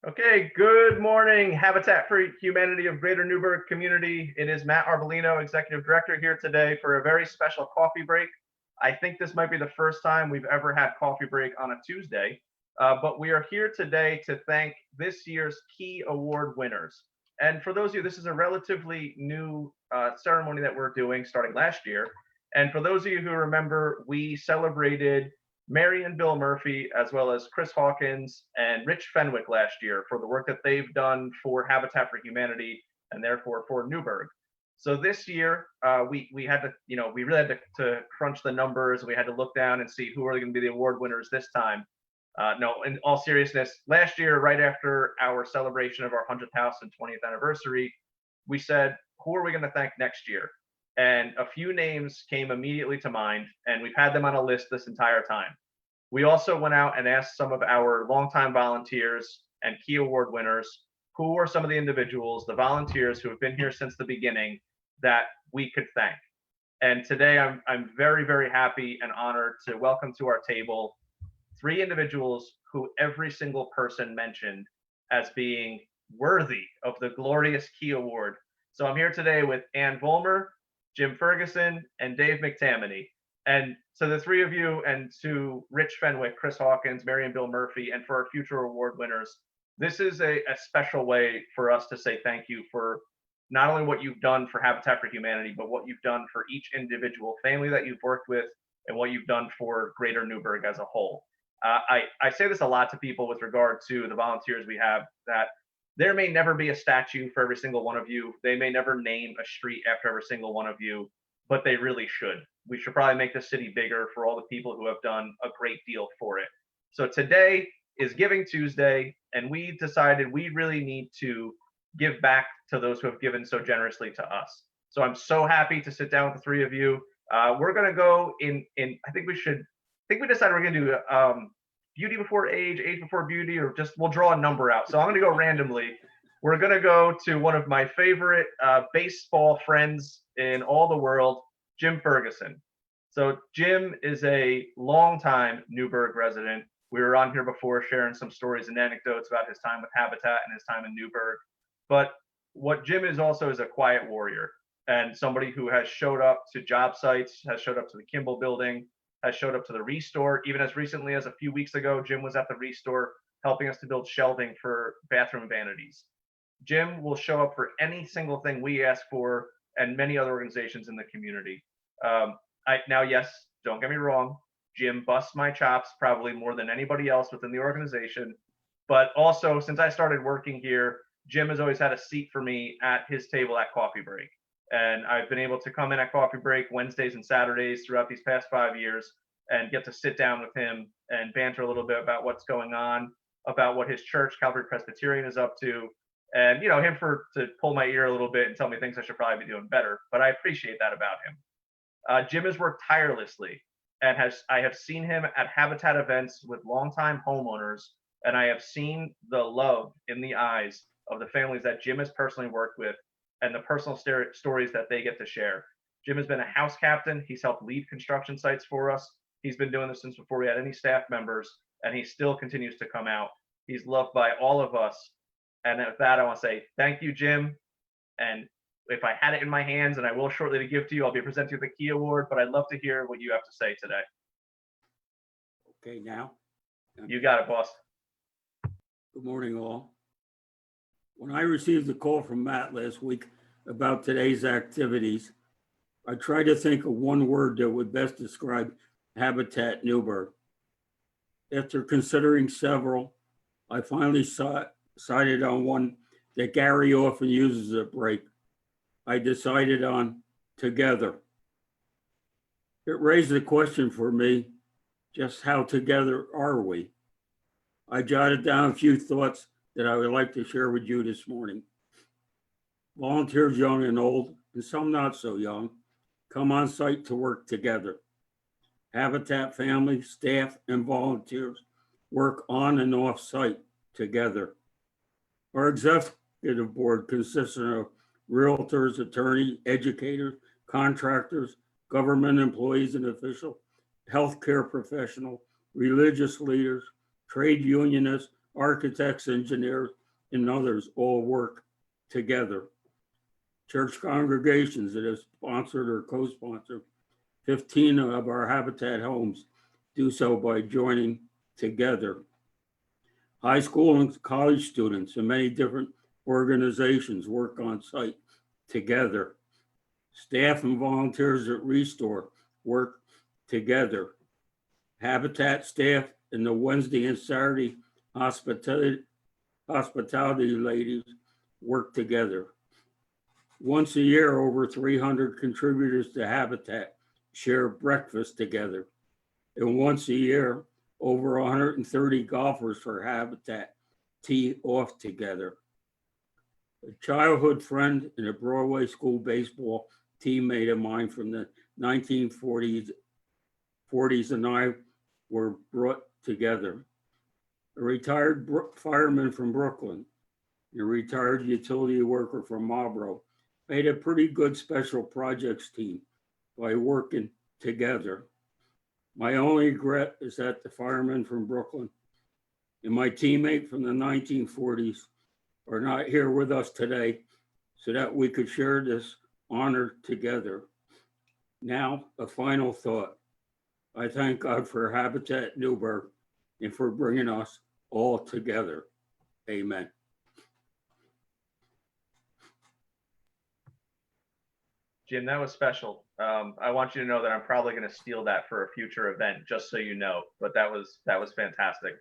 Okay, good morning, Habitat for Humanity of Greater Newburgh community. It is Matt Arbolino, Executive Director, here today for a very special coffee break. I think this might be the first time we've ever had coffee break on a Tuesday, but we are here today to thank this year's key award winners. And for those of you, this is a relatively new ceremony that we're doing starting last year. And for those of you who remember, we celebrated Mary and Bill Murphy, as well as Chris Hawkins and Rich Fenwick last year for the work that they've done for Habitat for Humanity and therefore for Newburgh. So this year, we had to, we really had to crunch the numbers. We had to look down and see who are going to be the award winners this time. No, in all seriousness, last year, right after our celebration of our 100th house and 20th anniversary, we said, who are we going to thank next year? And a few names came immediately to mind, and we've had them on a list this entire time. We also went out and asked some of our longtime volunteers and key award winners who are some of the individuals, the volunteers who have been here since the beginning that we could thank. And today I'm very, very happy and honored to welcome to our table three individuals who every single person mentioned as being worthy of the glorious Key Award. So I'm here today with Ann Vollmer, Jim Ferguson, and Dave McTammany. And to the three of you, and to Rich Fenwick, Chris Hawkins, Mary and Bill Murphy, and for our future award winners, this is a special way for us to say thank you for not only what you've done for Habitat for Humanity, but what you've done for each individual family that you've worked with and what you've done for Greater Newburgh as a whole. I say this a lot to people with regard to the volunteers we have, that there may never be a statue for every single one of you. They may never name a street after every single one of you, but they really should. We should probably make the city bigger for all the people who have done a great deal for it. So today is Giving Tuesday, and we decided we really need to give back to those who have given so generously to us. So I'm so happy to sit down with the three of you. We're going to go in. I think we decided we're going to do beauty before age, age before beauty, or just we'll draw a number out. So I'm going to go randomly. We're going to go to one of my favorite baseball friends in all the world, Jim Ferguson. So Jim is a longtime Newburgh resident. We were on here before sharing some stories and anecdotes about his time with Habitat and his time in Newburgh. But what Jim is also is a quiet warrior and somebody who has showed up to job sites, has showed up to the Kimball building, has showed up to the Restore. Even as recently as a few weeks ago, Jim was at the Restore helping us to build shelving for bathroom vanities. Jim will show up for any single thing we ask for and many other organizations in the community. Now, yes, don't get me wrong, Jim busts my chops probably more than anybody else within the organization. But also, since I started working here, Jim has always had a seat for me at his table at coffee break. And I've been able to come in at coffee break Wednesdays and Saturdays throughout these past 5 years and get to sit down with him and banter a little bit about what's going on, about what his church, Calvary Presbyterian, is up to, and him to pull my ear a little bit and tell me things I should probably be doing better. But I appreciate that about him. Jim has worked tirelessly, and I have seen him at Habitat events with longtime homeowners, and I have seen the love in the eyes of the families that Jim has personally worked with and the personal stories that they get to share. Jim has been a house captain. He's helped lead construction sites for us. He's been doing this since before we had any staff members, and he still continues to come out. He's loved by all of us. And with that, I want to say thank you, Jim. And if I had it in my hands, and I will shortly to give to you, I'll be presenting the Key Award, but I'd love to hear what you have to say today. Okay, now. You got it, boss. Good morning, all. When I received the call from Matt last week about today's activities, I tried to think of one word that would best describe Habitat Newburgh. After considering several, I finally decided on one that Gary often uses at break. I decided on together. It raised the question for me, just how together are we? I jotted down a few thoughts that I would like to share with you this morning. Volunteers young and old, and some not so young, come on site to work together. Habitat family, staff, and volunteers work on and off site together. Our executive board consists of realtors, attorneys, educators, contractors, government employees and officials, healthcare professionals, religious leaders, trade unionists, architects, engineers, and others all work together. Church congregations that have sponsored or co-sponsored 15 of our Habitat homes do so by joining together. High school and college students and many different organizations work on site together. Staff and volunteers at Restore work together. Habitat staff and the Wednesday and Saturday hospitality ladies work together. Once a year, over 300 contributors to Habitat share breakfast together. And once a year, over 130 golfers for Habitat tee off together. A childhood friend and a Broadway school baseball teammate of mine from the 1940s and I were brought together. A retired fireman from Brooklyn, a retired utility worker from Marlboro, made a pretty good special projects team by working together. My only regret is that the fireman from Brooklyn and my teammate from the 1940s are not here with us today so that we could share this honor together. Now, a final thought. I thank God for Habitat Newburgh and for bringing us all together. Amen. Jim, that was special. I want you to know that I'm probably going to steal that for a future event, just so you know. But that was fantastic.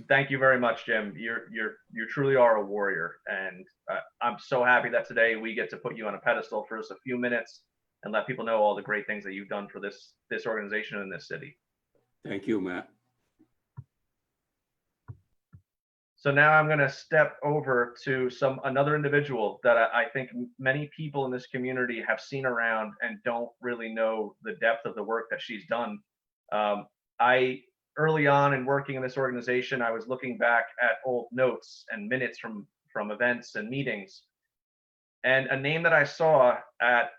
Thank you very much, Jim. You truly are a warrior, and I'm so happy that today we get to put you on a pedestal for just a few minutes and let people know all the great things that you've done for this organization in this city. Thank you, Matt. So now I'm going to step over to another individual that I think many people in this community have seen around and don't really know the depth of the work that she's done. Early on in working in this organization, I was looking back at old notes and minutes from events and meetings. And a name that I saw at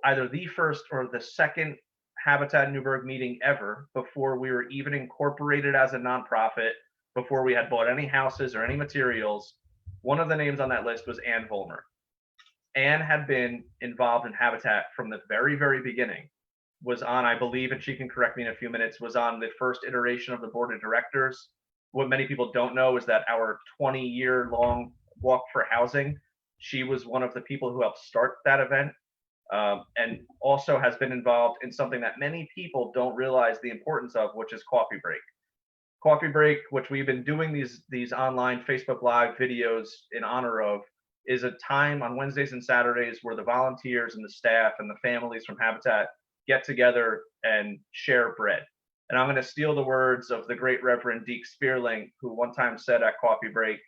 either the first or the second Habitat Newburgh meeting ever, before we were even incorporated as a nonprofit, before we had bought any houses or any materials, one of the names on that list was Ann Vollmer. Ann had been involved in Habitat from the very, very beginning. Was on, I believe, and she can correct me in a few minutes, was on the first iteration of the board of directors. What many people don't know is that our 20-year-long walk for housing, she was one of the people who helped start that event, and also has been involved in something that many people don't realize the importance of, which is Coffee Break. Coffee Break, which we've been doing these online Facebook Live videos in honor of, is a time on Wednesdays and Saturdays where the volunteers and the staff and the families from Habitat get together and share bread. And I'm going to steal the words of the great Reverend Deke Spearling, who one time said at Coffee Break,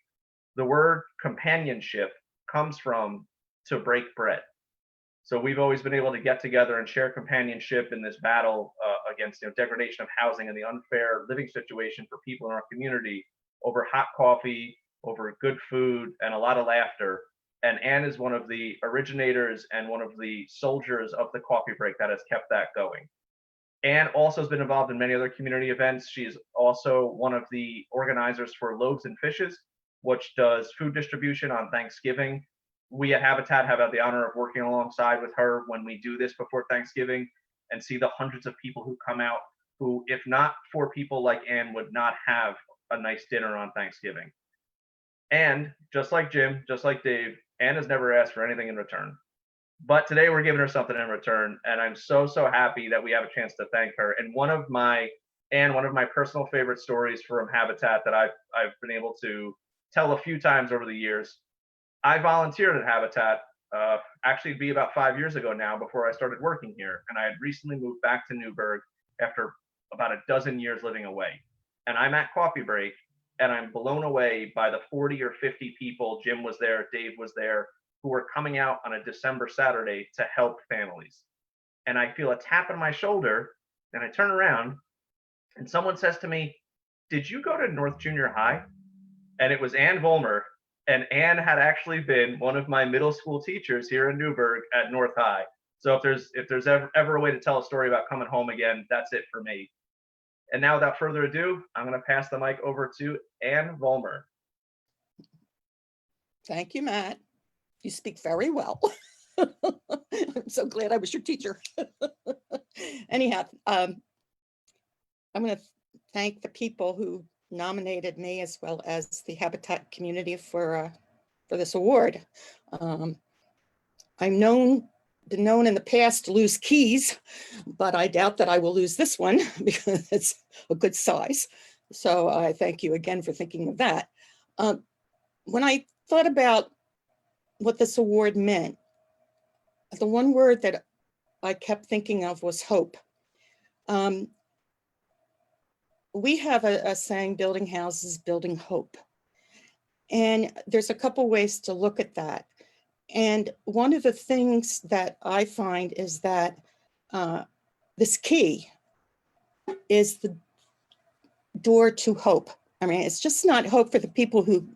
the word companionship comes from to break bread. So we've always been able to get together and share companionship in this battle against degradation of housing and the unfair living situation for people in our community over hot coffee, over good food, and a lot of laughter. And Ann is one of the originators and one of the soldiers of the Coffee Break that has kept that going. Ann also has been involved in many other community events. She's also one of the organizers for Loaves and Fishes, which does food distribution on Thanksgiving. We at Habitat have had the honor of working alongside with her when we do this before Thanksgiving, and see the hundreds of people who come out who, if not for people like Ann, would not have a nice dinner on Thanksgiving. And just like Jim, just like Dave, Ann has never asked for anything in return. But today we're giving her something in return, and I'm so happy that we have a chance to thank her. And one of my personal favorite stories from Habitat that I've been able to tell a few times over the years. I volunteered at Habitat, actually it'd be about 5 years ago now, before I started working here. And I had recently moved back to Newburgh after about a dozen years living away. And I'm at Coffee Break, and I'm blown away by the 40 or 50 people, Jim was there, Dave was there, who were coming out on a December Saturday to help families. And I feel a tap on my shoulder, and I turn around, and someone says to me, "Did you go to North Junior High?" And it was Ann Vollmer. And Ann had actually been one of my middle school teachers here in Newburgh at North High. So if there's ever a way to tell a story about coming home again, that's it for me. And now without further ado, I'm going to pass the mic over to Ann Vollmer. Thank you, Matt. You speak very well. I'm so glad I was your teacher. Anyhow, I'm going to thank the people who nominated me as well as the Habitat community for this award. I'm been known in the past to lose keys, but I doubt that I will lose this one because it's a good size. So I thank you again for thinking of that. When I thought about what this award meant, the one word that I kept thinking of was hope. We have a saying, building houses, building hope. And there's a couple ways to look at that. And one of the things that I find is that this key is the door to hope. I mean, it's just not hope for the people who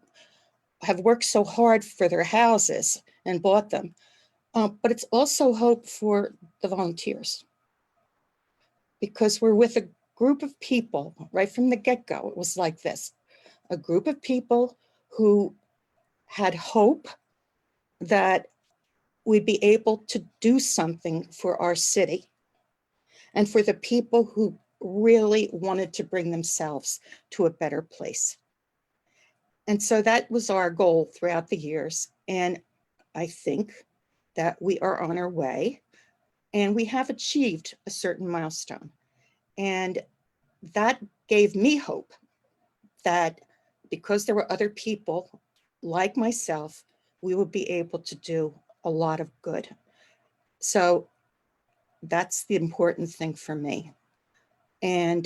have worked so hard for their houses and bought them, but it's also hope for the volunteers. Because we're with a group of people right from the get-go. It was like this, a group of people who had hope that we'd be able to do something for our city and for the people who really wanted to bring themselves to a better place. And so that was our goal throughout the years. And I think that we are on our way and we have achieved a certain milestone. And that gave me hope that because there were other people like myself, we would be able to do a lot of good. So that's the important thing for me. And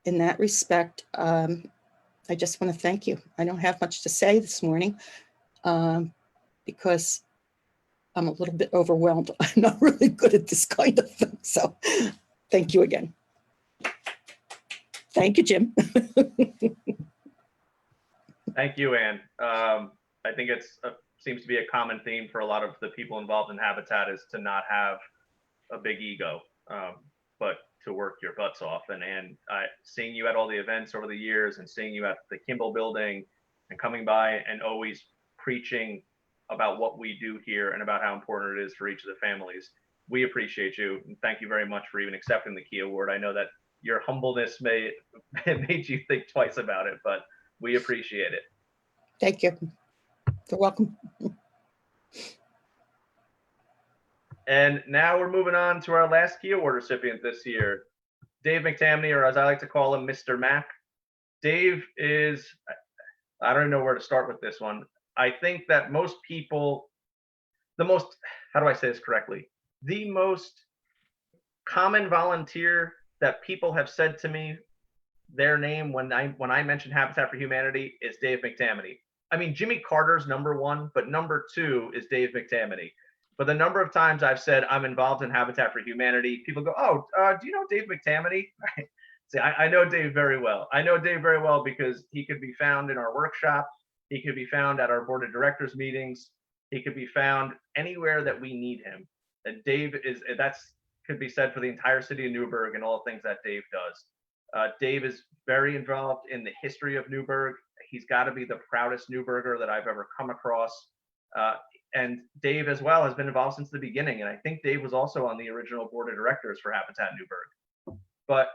in that respect, I just want to thank you. I don't have much to say this morning because I'm a little bit overwhelmed. I'm not really good at this kind of thing. So thank you again. Thank you, Jim. Thank you, Ann. I think it's seems to be a common theme for a lot of the people involved in Habitat is to not have a big ego, but to work your butts off. And seeing you at all the events over the years and seeing you at the Kimball building and coming by and always preaching about what we do here and about how important it is for each of the families. We appreciate you. And thank you very much for even accepting the Key Award. I know that your humbleness made you think twice about it, but we appreciate it. Thank you. You're welcome. And now we're moving on to our last Key Award recipient this year, Dave McTamney, or as I like to call him, Mr. Mac. Dave is, I don't know where to start with this one. I think that most people, how do I say this correctly? The most common volunteer that people have said to me their name when I mention Habitat for Humanity is Dave McTamney. I mean, Jimmy Carter's #1, but #2 is Dave McTamney. But the number of times I've said I'm involved in Habitat for Humanity, people go, "Oh, do you know Dave McTamney?" See, I know Dave very well. I know Dave very well because he could be found in our workshop. He could be found at our board of directors meetings. He could be found anywhere that we need him. And Dave could be said for the entire city of Newburgh and all the things that Dave does. Dave is very involved in the history of Newburgh. He's got to be the proudest Newburgher that I've ever come across. And Dave as well has been involved since the beginning. And I think Dave was also on the original board of directors for Habitat Newburgh. But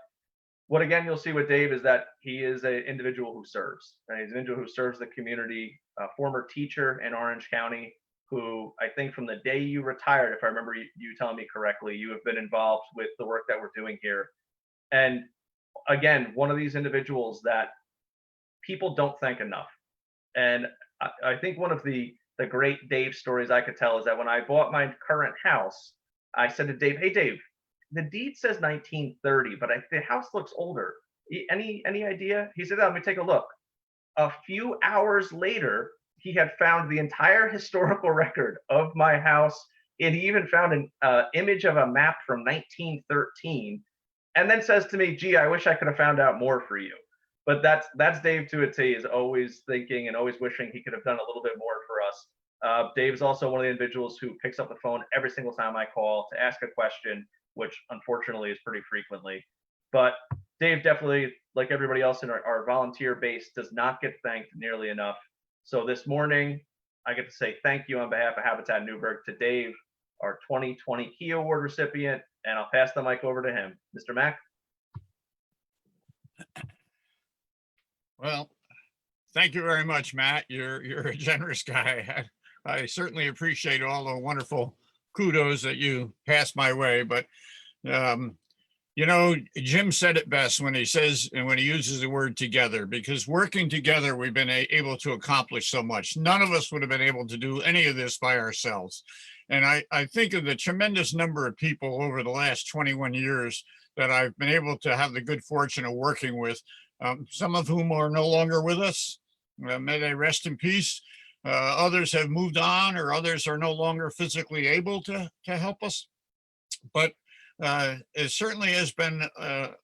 what again you'll see with Dave is that he is an individual who serves. And he's an individual who serves the community, a former teacher in Orange County, who I think from the day you retired, if I remember you telling me correctly, you have been involved with the work that we're doing here. And again, one of these individuals that people don't thank enough. And I think one of the great Dave stories I could tell is that when I bought my current house, I said to Dave, "Hey, Dave, the deed says 1930, but the house looks older. Any idea?" He said, "Let me take a look." A few hours later, he had found the entire historical record of my house, and he even found an image of a map from 1913, and then says to me, "Gee, I wish I could have found out more for you." But that's Dave to a T, is always thinking and always wishing he could have done a little bit more for us. Dave's also one of the individuals who picks up the phone every single time I call to ask a question, which unfortunately is pretty frequently. But Dave definitely, like everybody else in our volunteer base, does not get thanked nearly enough. So this morning, I get to say thank you on behalf of Habitat Newburgh to Dave, our 2020 Key Award recipient, and I'll pass the mic over to him. Mr. Mack? Well, thank you very much, Matt. You're a generous guy. I certainly appreciate all the wonderful kudos that you passed my way. But you know, Jim said it best when he says and when he uses the word together, because working together, we've been able to accomplish so much. None of us would have been able to do any of this by ourselves. And I think of the tremendous number of people over the last 21 years that I've been able to have the good fortune of working with, some of whom are no longer with us. May they rest in peace. Others have moved on, or others are no longer physically able to help us. But it certainly has been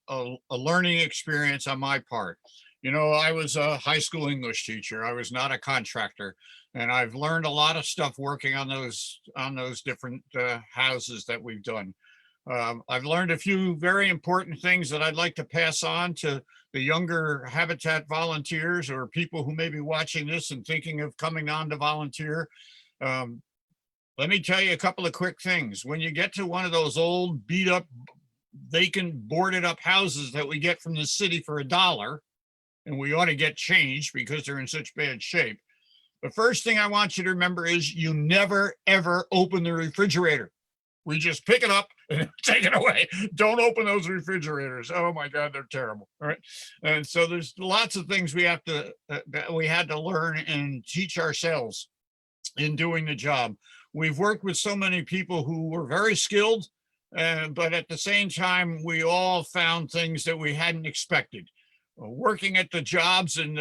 a learning experience on my part. You know, I was a high school English teacher. I was not a contractor, and I've learned a lot of stuff working on those different houses that we've done. I've learned a few very important things that I'd like to pass on to the younger Habitat volunteers or people who may be watching this and thinking of coming on to volunteer. Let me tell you a couple of quick things. When you get to one of those old beat up, vacant, boarded up houses that we get from the city for $1, and we ought to get changed because they're in such bad shape. The first thing I want you to remember is you never, ever open the refrigerator. We just pick it up and take it away. Don't open those refrigerators. Oh my God, they're terrible. All right. And so there's lots of things we have to, that we had to learn and teach ourselves in doing the job. We've worked with so many people who were very skilled, but at the same time, we all found things that we hadn't expected. Working at the jobs and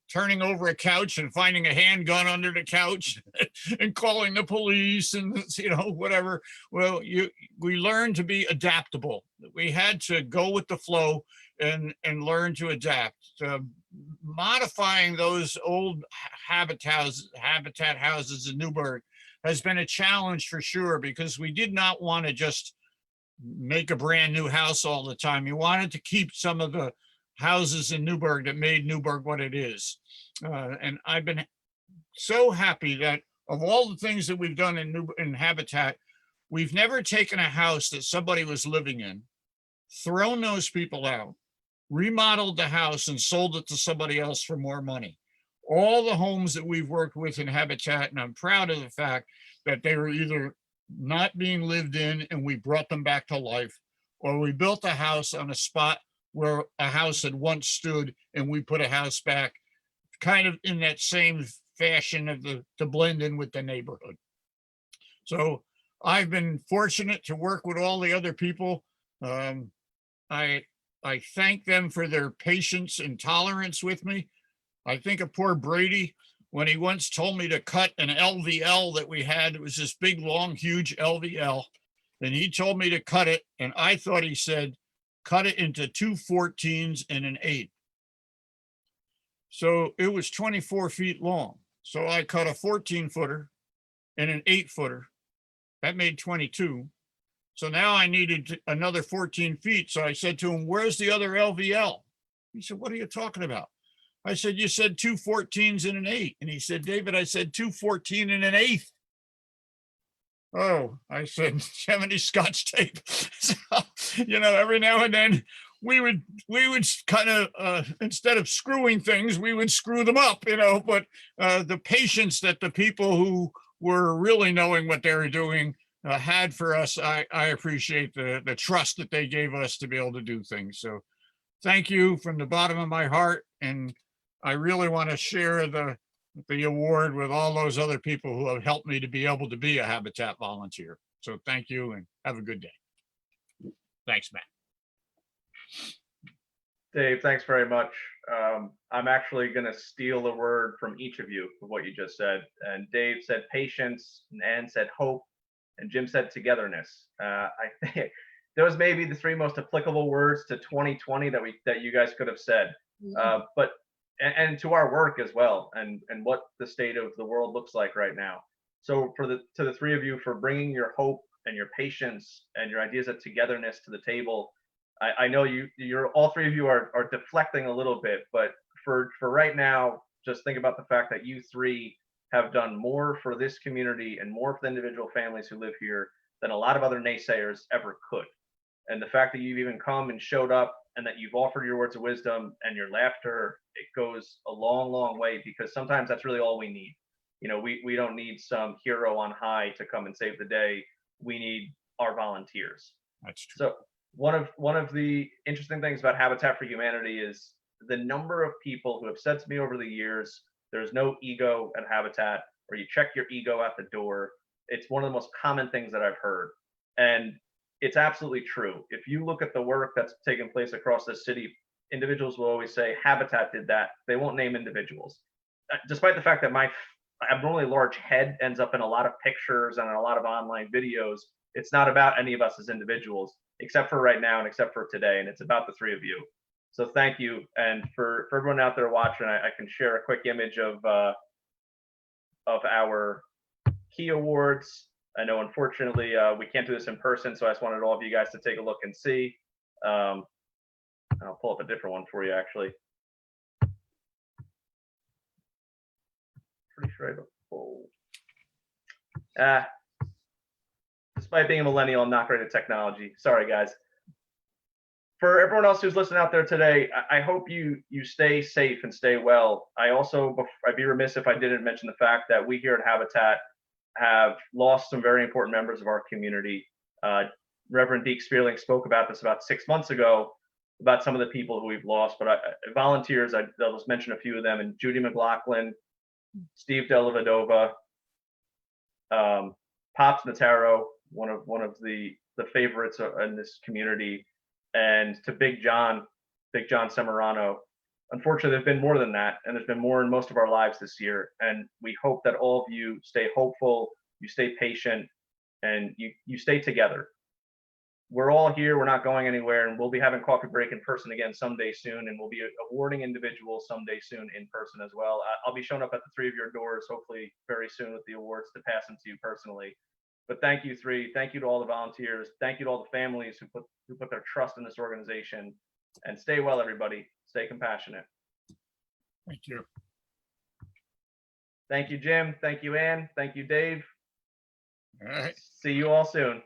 turning over a couch and finding a handgun under the couch and calling the police and, you know, whatever. Well, we learned to be adaptable. We had to go with the flow and learn to adapt. Modifying those old habitat houses in Newburgh has been a challenge for sure, because we did not want to just make a brand new house all the time. You wanted to keep some of the houses in Newburgh that made Newburgh what it is. And I've been so happy that of all the things that we've done in Habitat, we've never taken a house that somebody was living in, thrown those people out, remodeled the house and sold it to somebody else for more money. All the homes that we've worked with in Habitat, and I'm proud of the fact that they were either not being lived in and we brought them back to life, or we built a house on a spot where a house had once stood and we put a house back, kind of in that same fashion of to blend in with the neighborhood. So I've been fortunate to work with all the other people. I thank them for their patience and tolerance with me. I think of poor Brady when he once told me to cut an LVL that we had. It was this big, long, huge LVL. And he told me to cut it. And I thought he said, cut it into 2 14s and an 8. So it was 24 feet long. So I cut a 14-footer and an 8-footer. That made 22. So now I needed another 14 feet. So I said to him, where's the other LVL? He said, what are you talking about? I said, you said 2 14s and an 8. And he said, David, I said 2 14 and an 8. Oh, I said, 70 Scotch tape. So, you know, every now and then we would kind of, instead of screwing things, we would screw them up, you know, but the patience that the people who were really knowing what they were doing had for us, I appreciate the trust that they gave us to be able to do things. So thank you from the bottom of my heart. And I really want to share the award with all those other people who have helped me to be able to be a Habitat volunteer. So thank you and have a good day. Thanks, Matt. Dave, thanks very much. I'm actually going to steal a word from each of you of what you just said. And Dave said patience, and Ann said hope, and Jim said togetherness. I think those may be the 3 most applicable words to 2020 that you guys could have said. But and to our work as well, and what the state of the world looks like right now. So to the 3 of you for bringing your hope and your patience and your ideas of togetherness to the table, I know you're all three of you are deflecting a little bit, but for right now, just think about the fact that you three have done more for this community and more for the individual families who live here than a lot of other naysayers ever could. And the fact that you've even come and showed up and that you've offered your words of wisdom and your laughter, it goes a long, long way, because sometimes that's really all we need. You know, we don't need some hero on high to come and save the day. We need our volunteers. That's true. So one of the interesting things about Habitat for Humanity is the number of people who have said to me over the years, there's no ego at Habitat, or you check your ego at the door. It's one of the most common things that I've heard. And it's absolutely true. If you look at the work that's taken place across the city, individuals will always say Habitat did that. They won't name individuals. Despite the fact that my abnormally large head ends up in a lot of pictures and in a lot of online videos, it's not about any of us as individuals, except for right now and except for today. And it's about the three of you. So thank you. And for everyone out there watching, I can share a quick image of our key awards. I know, unfortunately, we can't do this in person, so I just wanted all of you guys to take a look and see. And I'll pull up a different one for you, actually. Pretty sure I have a full. Despite being a millennial, I'm not great at technology. Sorry, guys. For everyone else who's listening out there today, I hope you stay safe and stay well. I'd be remiss if I didn't mention the fact that we here at Habitat have lost some very important members of our community. Reverend Deke Spearling spoke about this about 6 months ago, about some of the people who we've lost, but volunteers, I'll just mention a few of them, and Judy McLaughlin, Steve Delavadova, Pops Nataro, one of the favorites in this community, and to Big John Semirano. Unfortunately, there's been more than that, and there's been more in most of our lives this year. And we hope that all of you stay hopeful, you stay patient, and you stay together. We're all here, we're not going anywhere, and we'll be having coffee break in person again someday soon, and we'll be awarding individuals someday soon in person as well. I'll be showing up at the three of your doors, hopefully very soon, with the awards to pass them to you personally. But thank you three, thank you to all the volunteers, thank you to all the families who put their trust in this organization, and stay well, everybody, stay compassionate. Thank you. Thank you, Jim, thank you, Ann, thank you, Dave. All right. See you all soon.